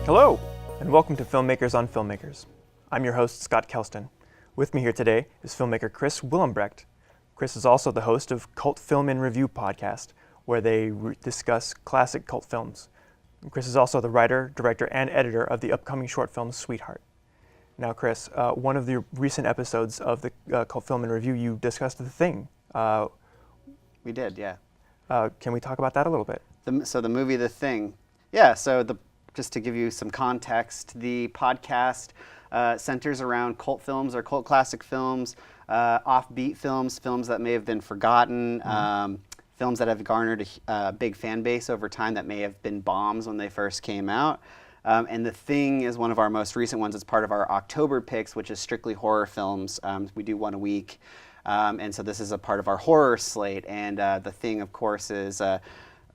Hello, and welcome to Filmmakers on Filmmakers. I'm your host, Scott Kelston. With me here today is filmmaker Chris Wilembrecht. Chris is also the host of Cult Film in Review podcast, where they discuss classic cult films. And Chris is also the writer, director, and editor of the upcoming short film Sweetheart. Now, Chris, one of the recent episodes of the Cult Film in Review, you discussed The Thing. We did, yeah. Can we talk about that a little bit? So the movie The Thing. Yeah, just to give you some context, the podcast centers around cult films or cult classic films, offbeat films, films that may have been forgotten, films that have garnered a big fan base over time that may have been bombs when they first came out. And The Thing is one of our most recent ones. It's part of our October picks, which is strictly horror films. We do one a week. And so this is a part of our horror slate. And The Thing, of course, is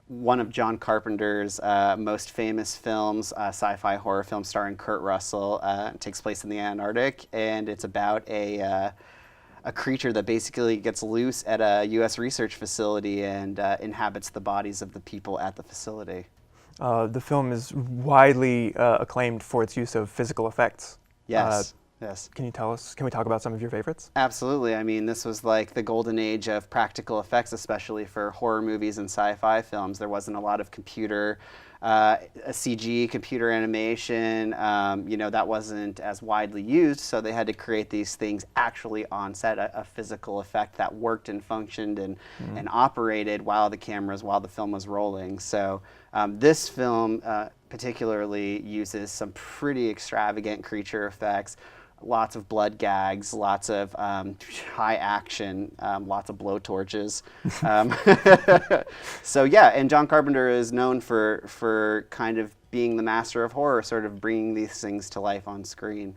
one of John Carpenter's most famous films, sci-fi horror film starring Kurt Russell. It takes place in the Antarctic, and it's about a creature that basically gets loose at a U.S. research facility and inhabits the bodies of the people at the facility. The film is widely acclaimed for its use of physical effects. Yes. Yes. Can we talk about some of your favorites? Absolutely. I mean, this was like the golden age of practical effects, especially for horror movies and sci-fi films. There wasn't a lot of CG, computer animation, that wasn't as widely used, so they had to create these things actually on set, a physical effect that worked and functioned and operated while the film was rolling. So this film particularly uses some pretty extravagant creature effects. Lots of blood gags, lots of high action, lots of blowtorches. So yeah, and John Carpenter is known for kind of being the master of horror, sort of bringing these things to life on screen.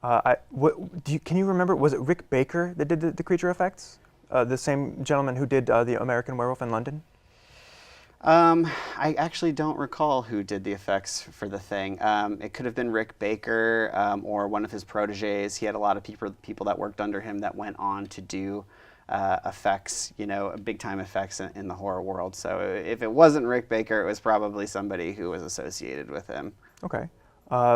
Can you remember, was it Rick Baker that did the creature effects? The same gentleman who did The American Werewolf in London? I actually don't recall who did the effects for The Thing. It could have been Rick Baker or one of his proteges. He had a lot of people that worked under him that went on to do effects, big-time effects in the horror world. So if it wasn't Rick Baker, it was probably somebody who was associated with him. Okay.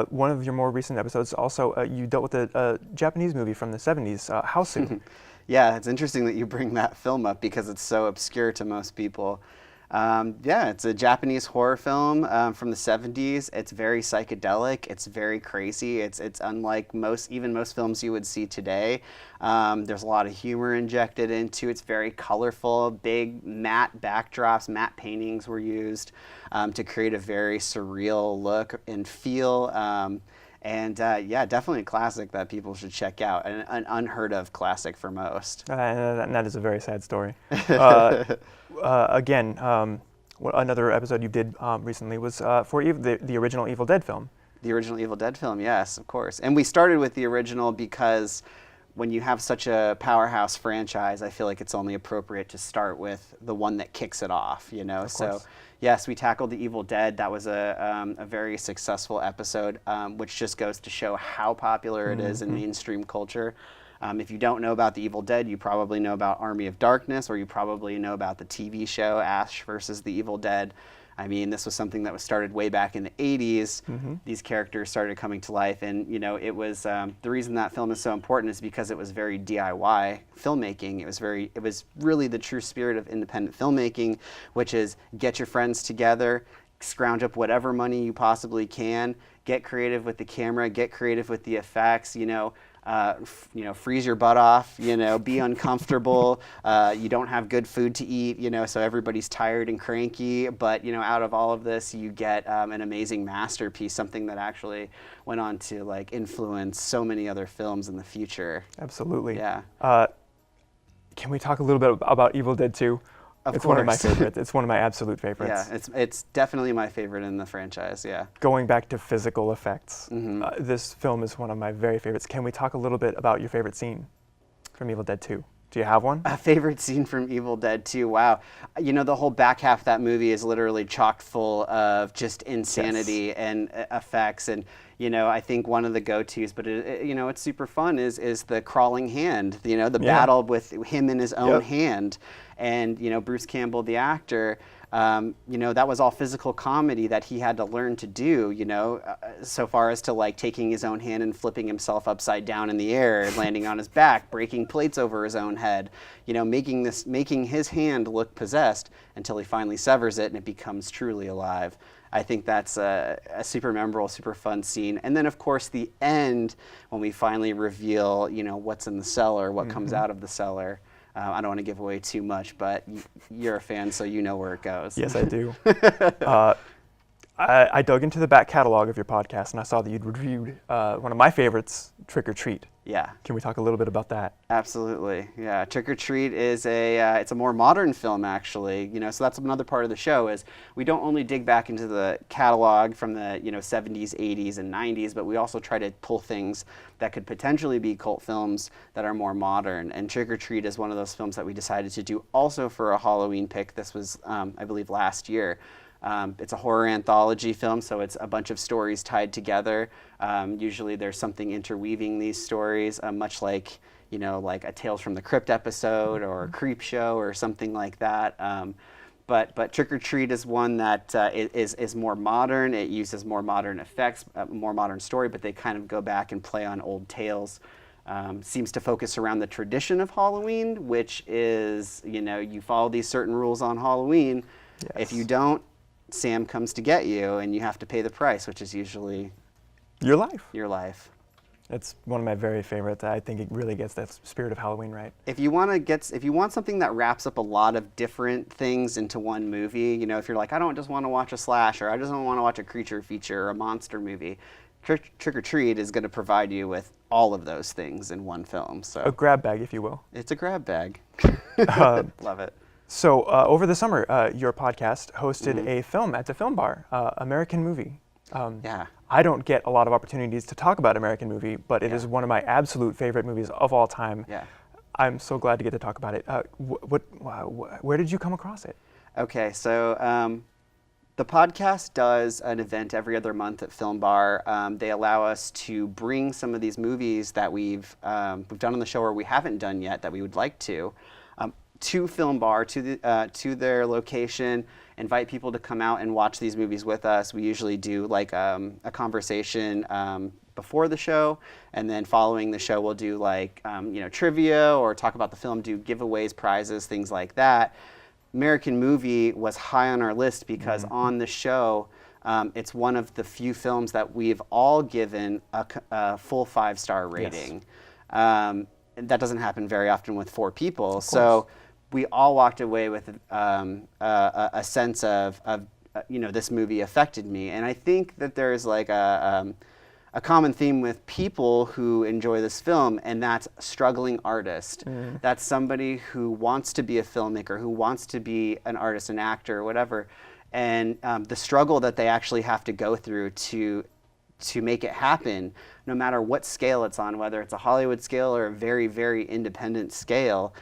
One of your more recent episodes also, you dealt with a Japanese movie from the 70s, Houseu. Yeah, it's interesting that you bring that film up because it's so obscure to most people. It's a Japanese horror film from the 70s. It's very psychedelic. It's very crazy. It's unlike most films you would see today. There's a lot of humor injected into it. It's very colorful. Big matte backdrops, matte paintings were used to create a very surreal look and feel. Definitely a classic that people should check out. An unheard of classic for most. And that is a very sad story. Another episode you did recently was for the original Evil Dead film. The original Evil Dead film, yes, of course. And we started with the original because when you have such a powerhouse franchise, I feel like it's only appropriate to start with the one that kicks it off, So, yes, we tackled the Evil Dead. That was a very successful episode, which just goes to show how popular it is in mainstream culture. If you don't know about the Evil Dead, you probably know about Army of Darkness, or you probably know about the TV show Ash versus the Evil Dead. I mean, this was something that was started way back in the 80s. These characters started coming to life, and it was the reason that film is so important is because it was very DIY filmmaking. It was really the true spirit of independent filmmaking, which is get your friends together, scrounge up whatever money you possibly can, get creative with the camera, get creative with the effects. Freeze your butt off, be uncomfortable, you don't have good food to eat, so everybody's tired and cranky, but, out of all of this, you get an amazing masterpiece, something that actually went on to, influence so many other films in the future. Absolutely. Yeah. Can we talk a little bit about Evil Dead 2? Of it's course. one of my favorites. It's one of my absolute favorites. Yeah, it's definitely my favorite in the franchise, yeah. Going back to physical effects, this film is one of my very favorites. Can we talk a little bit about your favorite scene from Evil Dead 2? Do you have one? A favorite scene from Evil Dead 2, wow. The whole back half of that movie is literally chock full of just insanity and effects. And, I think one of the go-tos, but, it's super fun, is the crawling hand, the battle with him in his own hand. And, Bruce Campbell, the actor, You know, that was all physical comedy that he had to learn to do, you know, so far as to like taking his own hand and flipping himself upside down in the air and landing on his back, breaking plates over his own head, you know, making his hand look possessed until he finally severs it and it becomes truly alive. I think that's a super memorable, super fun scene. And then, of course, the end, when we finally reveal, you know, what's in the cellar, what comes out of the cellar. I don't want to give away too much, but you're a fan, so you know where it goes. Yes, I do. I dug into the back catalog of your podcast, and I saw that you'd reviewed one of my favorites, Trick or Treat. Yeah. Can we talk a little bit about that? Absolutely. Yeah. Trick or Treat is it's a more modern film, actually. You know, so that's another part of the show is we don't only dig back into the catalog from the 70s, 80s, and 90s, but we also try to pull things that could potentially be cult films that are more modern. And Trick or Treat is one of those films that we decided to do also for a Halloween pick. This was, I believe, last year. It's a horror anthology film, so it's a bunch of stories tied together. Usually there's something interweaving these stories, much like, like a Tales from the Crypt episode or a Creep Show or something like that. But Trick or Treat is one that is more modern. It uses more modern effects, more modern story, but they kind of go back and play on old tales. Seems to focus around the tradition of Halloween, which is, you follow these certain rules on Halloween. Yes. If you don't, Sam comes to get you, and you have to pay the price, which is usually your life. Your life. It's one of my very favorites. I think it really gets that spirit of Halloween right. If you want something that wraps up a lot of different things into one movie, if you're like, I don't just want to watch a slasher, I just don't want to watch a creature feature or a monster movie, Trick or Treat is going to provide you with all of those things in one film. So a grab bag, if you will. It's a grab bag. Love it. So over the summer, your podcast hosted a film at the Film Bar, American Movie. Yeah. I don't get a lot of opportunities to talk about American Movie, but it is one of my absolute favorite movies of all time. Yeah. I'm so glad to get to talk about it. Where did you come across it? Okay, so the podcast does an event every other month at Film Bar. They allow us to bring some of these movies that we've done on the show or we haven't done yet that we would like to Film Bar, to their location, invite people to come out and watch these movies with us. We usually do like a conversation before the show, and then following the show we'll do like trivia or talk about the film, do giveaways, prizes, things like that. American Movie was high on our list because on the show it's one of the few films that we've all given a full 5-star rating. Yes. That doesn't happen very often with 4 people. So we all walked away with a sense of this movie affected me. And I think that there's like a common theme with people who enjoy this film, and that's struggling artist. That's somebody who wants to be a filmmaker, who wants to be an artist, an actor, or whatever. And the struggle that they actually have to go through to make it happen, no matter what scale it's on, whether it's a Hollywood scale or a very, very independent scale.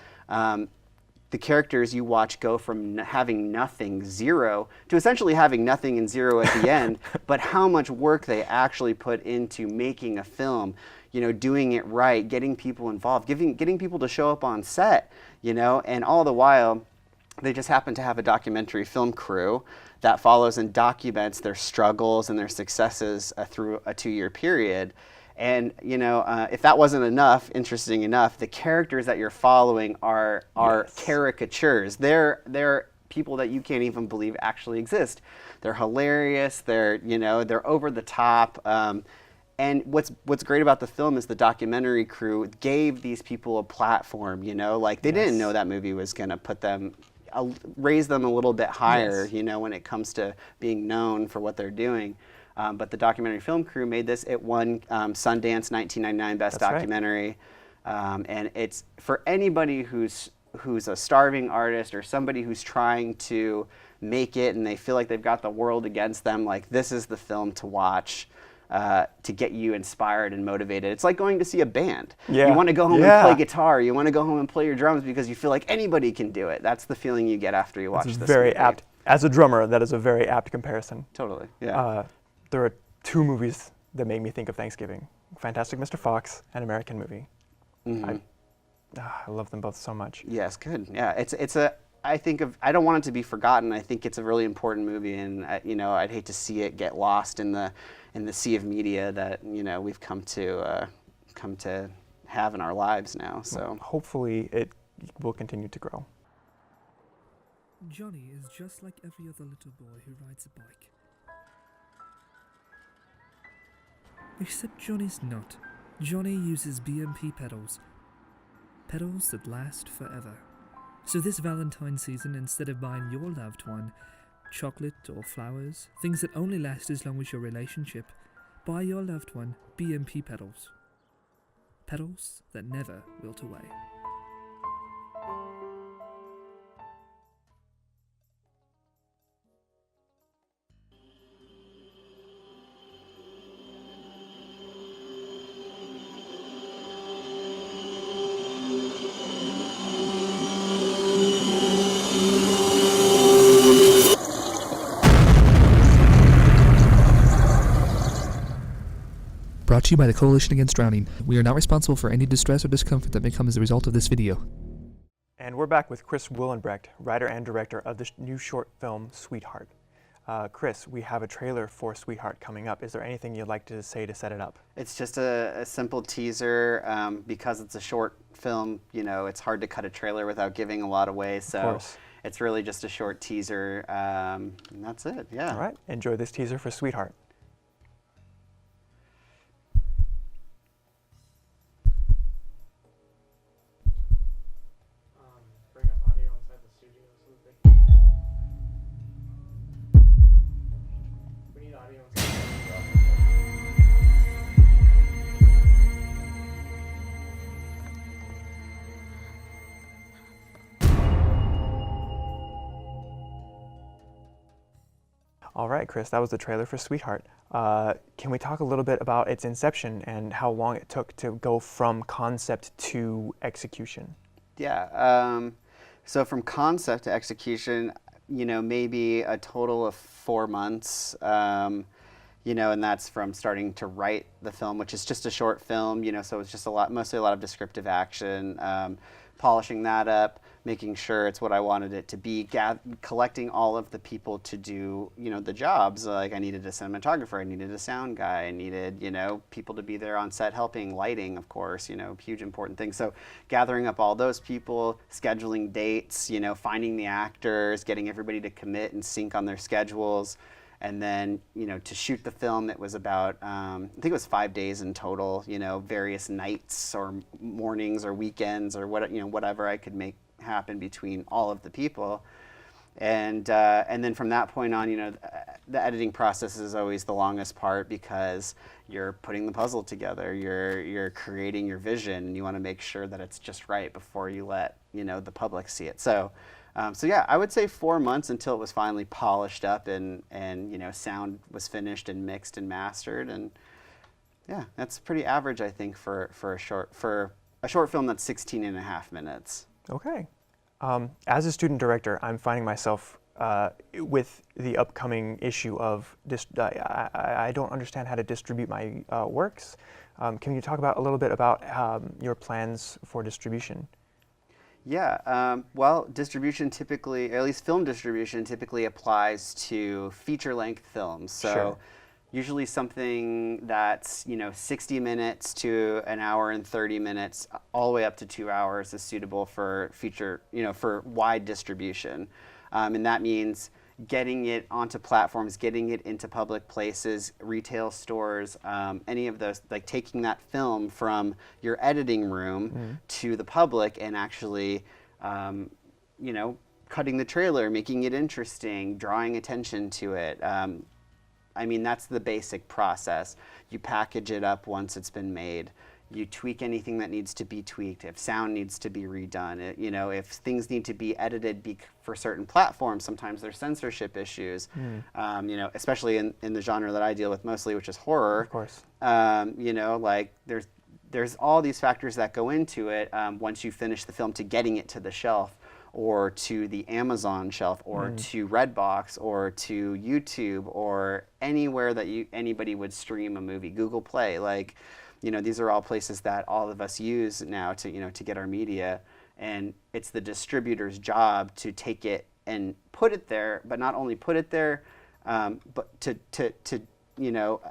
The characters you watch go from having nothing, 0, to essentially having nothing and 0 at the end, but how much work they actually put into making a film, doing it right, getting people involved, getting people to show up on set, and all the while, they just happen to have a documentary film crew that follows and documents their struggles and their successes through a 2-year period. And if that wasn't enough, interesting enough, the characters that you're following are caricatures. They're people that you can't even believe actually exist. They're hilarious. They're over the top. And what's great about the film is the documentary crew gave these people a platform. Like they didn't know that movie was going to put them, raise them a little bit higher. When it comes to being known for what they're doing. But the documentary film crew made this. It won Sundance 1999 Best Documentary. Right. And it's for anybody who's a starving artist or somebody who's trying to make it and they feel like they've got the world against them, like this is the film to watch to get you inspired and motivated. It's like going to see a band. Yeah. You want to go home and play guitar. You want to go home and play your drums because you feel like anybody can do it. That's the feeling you get after you watch this very movie. Apt. As a drummer, that is a very apt comparison. Totally, yeah. There are 2 movies that make me think of Thanksgiving: Fantastic Mr. Fox and American Movie. I love them both so much. Yes, good. Yeah, I don't want it to be forgotten. I think it's a really important movie, and I'd hate to see it get lost in the sea of media that we've come to have in our lives now. So hopefully it will continue to grow. Johnny is just like every other little boy who rides a bike. Except Johnny's not. Johnny uses BMP pedals. Pedals that last forever. So this Valentine's season, instead of buying your loved one chocolate or flowers, things that only last as long as your relationship, buy your loved one BMP pedals. Pedals that never wilt away. Brought to you by the Coalition Against Drowning. We are not responsible for any distress or discomfort that may come as a result of this video. And we're back with Chris Wilembrecht, writer and director of the new short film, Sweetheart. Chris, we have a trailer for Sweetheart coming up. Is there anything you'd like to say to set it up? it's just a simple teaser. Because it's a short film, it's hard to cut a trailer without giving a lot away. So it's really just a short teaser, and that's it. Yeah. All right. Enjoy this teaser for Sweetheart. Bring up audio inside the studio so that they can... We need audio inside the studio. All right, Chris, that was the trailer for Sweetheart. Can we talk a little bit about its inception and how long it took to go from concept to execution? Yeah. So from concept to execution, maybe a total of 4 months. And that's from starting to write the film, which is just a short film. So it's just mostly a lot of descriptive action, polishing that up, making sure it's what I wanted it to be, collecting all of the people to do, the jobs. Like I needed a cinematographer, I needed a sound guy, I needed, people to be there on set helping, lighting, of course, huge important things. So gathering up all those people, scheduling dates, finding the actors, getting everybody to commit and sync on their schedules. And then, to shoot the film, it was about, I think it was 5 days in total, various nights or mornings or weekends or whatever I could make happen between all of the people. And then from that point on, the editing process is always the longest part because you're putting the puzzle together, you're creating your vision, and you want to make sure that it's just right before you let, the public see it. So yeah, I would say 4 months until it was finally polished up and sound was finished and mixed and mastered. And yeah, that's pretty average, I think, for a short film that's 16 and a half minutes. Okay. As a student director, I'm finding myself with the upcoming issue of I don't understand how to distribute my works. Can you talk a little bit about your plans for distribution? Yeah, well, distribution typically, or at least film distribution typically applies to feature-length films. So usually something that's, 60 minutes to an hour and 30 minutes, all the way up to 2 hours is suitable for feature, for wide distribution. And that means getting it onto platforms, getting it into public places, retail stores, any of those, like taking that film from your editing room to the public and actually, cutting the trailer, making it interesting, drawing attention to it. That's the basic process. You package it up once it's been made. You tweak anything that needs to be tweaked. If sound needs to be redone, if things need to be edited for certain platforms, sometimes there's censorship issues. Especially in the genre that I deal with mostly, which is horror. Of course. There's all these factors that go into it once you finish the film to getting it to the shelf, or to the Amazon shelf, or to Redbox, or to YouTube, or anywhere that anybody would stream a movie. Google Play, these are all places that all of us use now to get our media. and it's the distributor's job to take it and put it there, but not only put it there, but to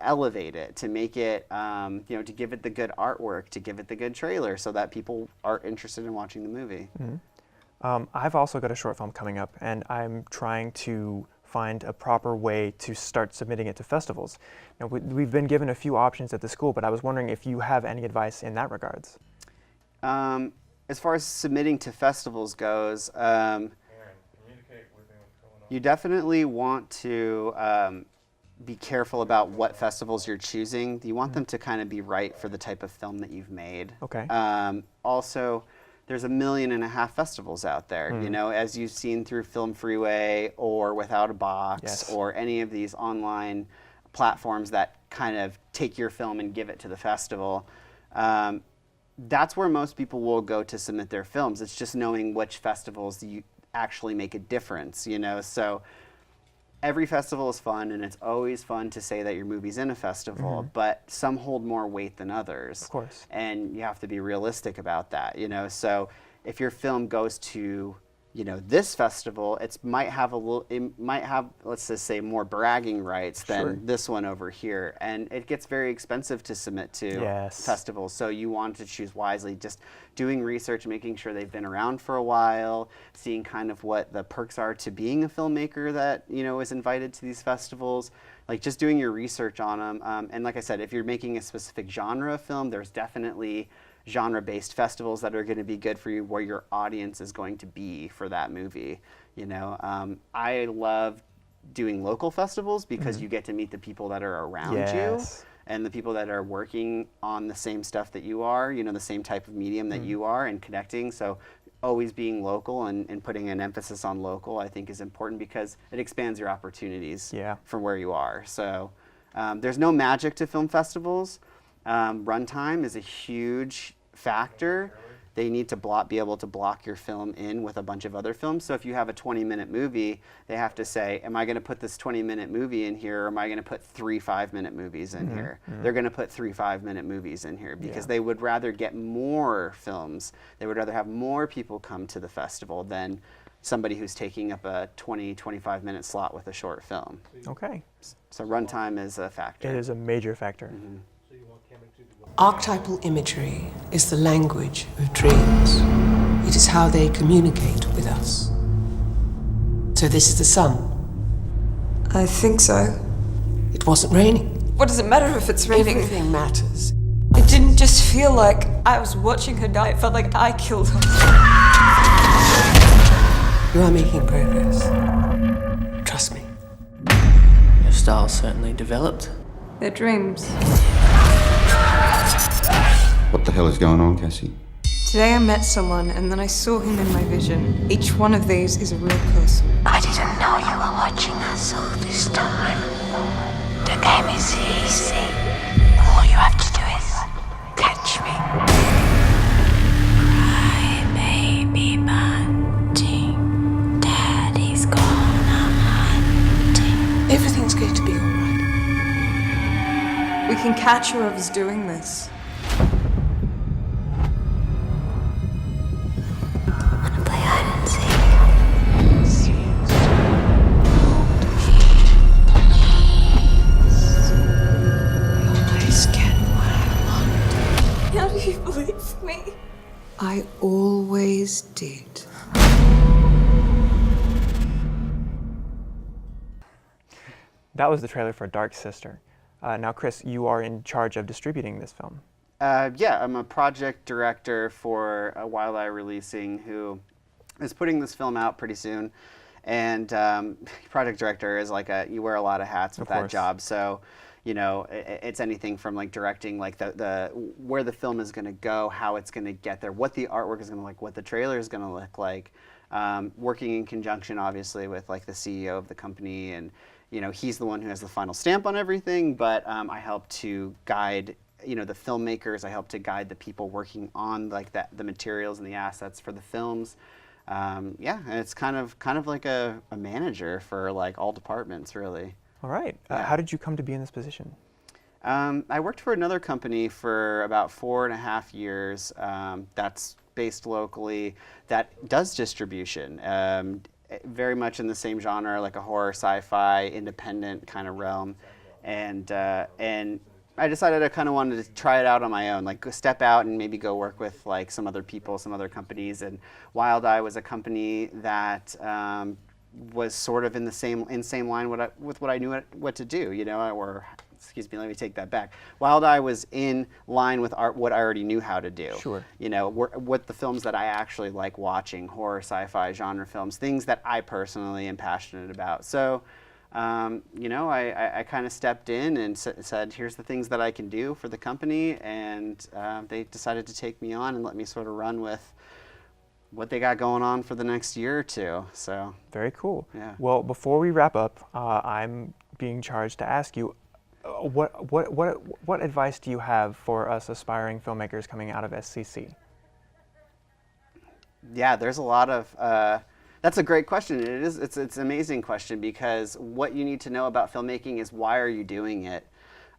elevate it, to make it, to give it the good artwork, to give it the good trailer, so that people are interested in watching the movie. I've also got a short film coming up, and I'm trying to find a proper way to start submitting it to festivals. Now, we've been given a few options at the school, but I was wondering if you have any advice in that regards. As far as submitting to festivals goes, you definitely want to be careful about what festivals you're choosing. You want them to kind of be right for the type of film that you've made. Okay. Also, there's 1.5 million festivals out there, as you've seen through Film Freeway or Without a Box, yes, or any of these online platforms that kind of take your film and give it to the festival. That's where most people will go to submit their films. It's just knowing which festivals you actually make a difference, So every festival is fun, and it's always fun to say that your movie's in a festival, but some hold more weight than others. Of course. And you have to be realistic about that, So if your film goes to, this festival, it might have, let's just say, more bragging rights than this one over here. And it gets very expensive to submit to festivals. So you want to choose wisely, just doing research, making sure they've been around for a while, seeing kind of what the perks are to being a filmmaker that, is invited to these festivals, like just doing your research on them. And like I said, if you're making a specific genre of film, there's definitely genre-based festivals that are going to be good for you, where your audience is going to be for that movie. I love doing local festivals because you get to meet the people that are around you, and the people that are working on the same stuff that you are, the same type of medium that you are, and connecting. So always being local and putting an emphasis on local, I think, is important because it expands your opportunities for where you are. So there's no magic to film festivals. Runtime is a huge factor. They need to be able to block your film in with a bunch of other films. So if you have a 20-minute movie, they have to say, am I going to put this 20-minute movie in here, or am I going to put 3 5-minute movies in here? They're going to put 3 5-minute movies in here because they would rather get more films. They would rather have more people come to the festival than somebody who's taking up a 20-25-minute slot with a short film. Okay. So runtime is a factor. It is a major factor. Archetypal imagery is the language of dreams. It is how they communicate with us. So this is the sun. I think so. It wasn't raining. What does it matter if it's raining? Everything matters. It didn't just feel like I was watching her die, it felt like I killed her. You are making progress. Trust me. Your style certainly developed. They're dreams. What the hell is going on, Cassie? Today I met someone and then I saw him in my vision. Each one of these is a real person. I didn't know you were watching us all this time. The game is easy. All you have to do is catch me. Cry, baby, bunting. Daddy's gone hunting. Everything's going to be all right. We can catch whoever's doing this. Wanna play hide and seek? Always get what I want. How do you believe me? I always did. That was the trailer for Dark Sister. Now, Chris, you are in charge of distributing this film. Yeah, I'm a project director for Wildeye Releasing, who is putting this film out pretty soon. And project director is like you wear a lot of hats with that job. So, it's anything from like directing like the where the film is going to go, how it's going to get there, what the artwork is going to look like, what the trailer is going to look like. Working in conjunction, obviously, with like the CEO of the company, and he's the one who has the final stamp on everything. But I help to guide the filmmakers. I help to guide the people working on like the materials and the assets for the films. Yeah, and it's kind of like a manager for like all departments, really. All right. Yeah. How did you come to be in this position? I worked for another company for about 4.5 years. That's based locally that does distribution. Very much in the same genre, like a horror, sci-fi, independent kind of realm, and I decided I kind of wanted to try it out on my own, like go step out and maybe go work with like some other people, some other companies. And Wild Eye was a company that was sort of in the same line with what I knew what to do, you know, or excuse me, let me take that back. Wild Eye was in line with what I already knew how to do. Sure. You know, what the films that I actually like watching, horror, sci-fi, genre films, things that I personally am passionate about. So, you know, I kind of stepped in and said, here's the things that I can do for the company, and they decided to take me on and let me sort of run with what they got going on for the next year or two. So very cool. Yeah. Well, before we wrap up, I'm being charged to ask you, what advice do you have for us aspiring filmmakers coming out of SCC? Yeah, there's a lot of. That's a great question. It's an amazing question, because what you need to know about filmmaking is, why are you doing it?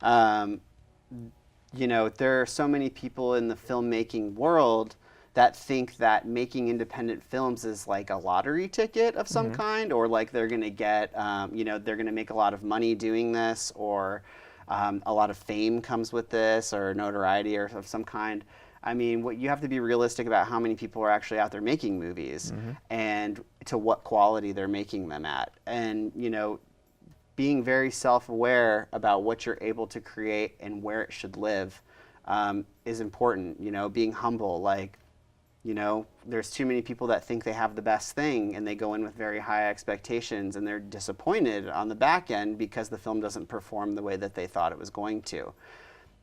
You know, there are so many people in the filmmaking world that think that making independent films is like a lottery ticket of some kind, or like they're going to get, you know, they're going to make a lot of money doing this, or a lot of fame comes with this, or notoriety or of some kind. I mean, you have to be realistic about how many people are actually out there making movies, and to what quality they're making them at. And, you know, being very self-aware about what you're able to create and where it should live is important. You know, being humble, like, you know, there's too many people that think they have the best thing, and they go in with very high expectations, and they're disappointed on the back end because the film doesn't perform the way that they thought it was going to.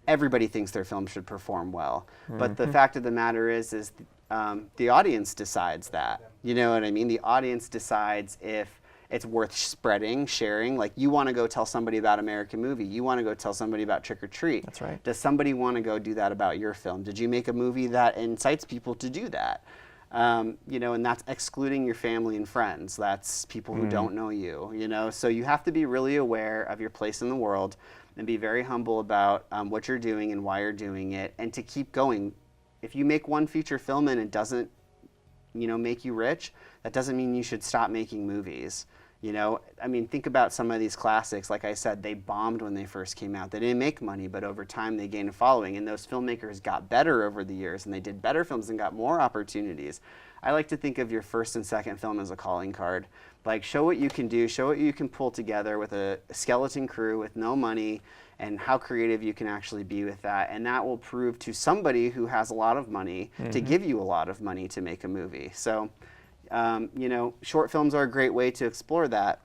Everybody thinks their film should perform well, but the fact of the matter is the audience decides that. You know what I mean? The audience decides if it's worth spreading, sharing. Like, you want to go tell somebody about American Movie. You want to go tell somebody about Trick or Treat. That's right. Does somebody want to go do that about your film? Did you make a movie that incites people to do that? You know, and that's excluding your family and friends. That's people who don't know you, you know? So you have to be really aware of your place in the world and be very humble about what you're doing and why you're doing it, and to keep going. If you make one feature film and it doesn't, you know, make you rich, that doesn't mean you should stop making movies. You know, I mean, think about some of these classics. Like I said, they bombed when they first came out. They didn't make money, but over time they gained a following, and those filmmakers got better over the years, and they did better films and got more opportunities. I like to think of your first and second film as a calling card. Like, show what you can do, show what you can pull together with a skeleton crew with no money, and how creative you can actually be with that. And that will prove to somebody who has a lot of money to give you a lot of money to make a movie. So, you know, short films are a great way to explore that,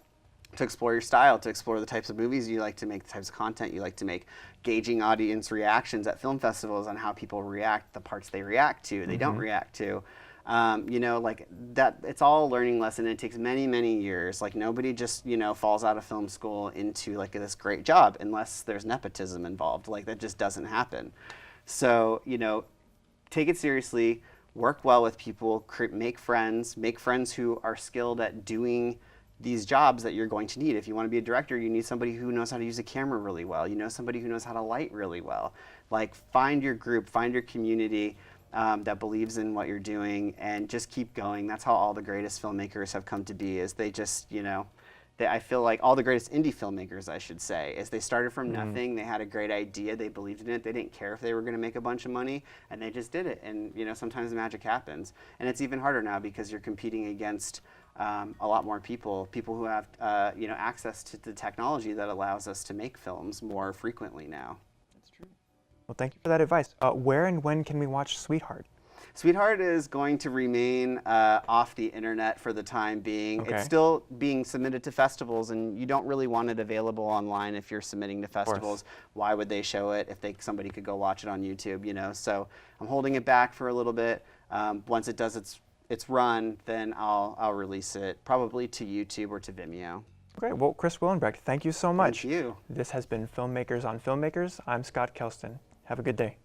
to explore your style, to explore the types of movies you like to make, the types of content you like to make, gauging audience reactions at film festivals on how people react, the parts they react to, they don't react to. You know, like that, it's all a learning lesson. It takes many, many years. Like, nobody just, you know, falls out of film school into like this great job unless there's nepotism involved. Like, that just doesn't happen. So, you know, take it seriously, work well with people, make friends who are skilled at doing these jobs that you're going to need. If you want to be a director, you need somebody who knows how to use a camera really well. You know, somebody who knows how to light really well. Like, find your group, find your community that believes in what you're doing, and just keep going. That's how all the greatest filmmakers have come to be, is they just, you know, I feel like all the greatest indie filmmakers, I should say, is they started from nothing. They had a great idea. They believed in it. They didn't care if they were going to make a bunch of money, and they just did it. And, you know, sometimes magic happens. And it's even harder now because you're competing against a lot more people who have, you know, access to the technology that allows us to make films more frequently now. That's true. Well, thank you for that advice. Where and when can we watch Sweetheart? Sweetheart is going to remain off the internet for the time being. Okay. It's still being submitted to festivals, and you don't really want it available online if you're submitting to festivals. Why would they show it if somebody could go watch it on YouTube, you know? So I'm holding it back for a little bit. Once it does its run, then I'll release it probably to YouTube or to Vimeo. Great. Well, Chris Wilembrecht, thank you so much. Thank you. This has been Filmmakers on Filmmakers. I'm Scott Kelston. Have a good day.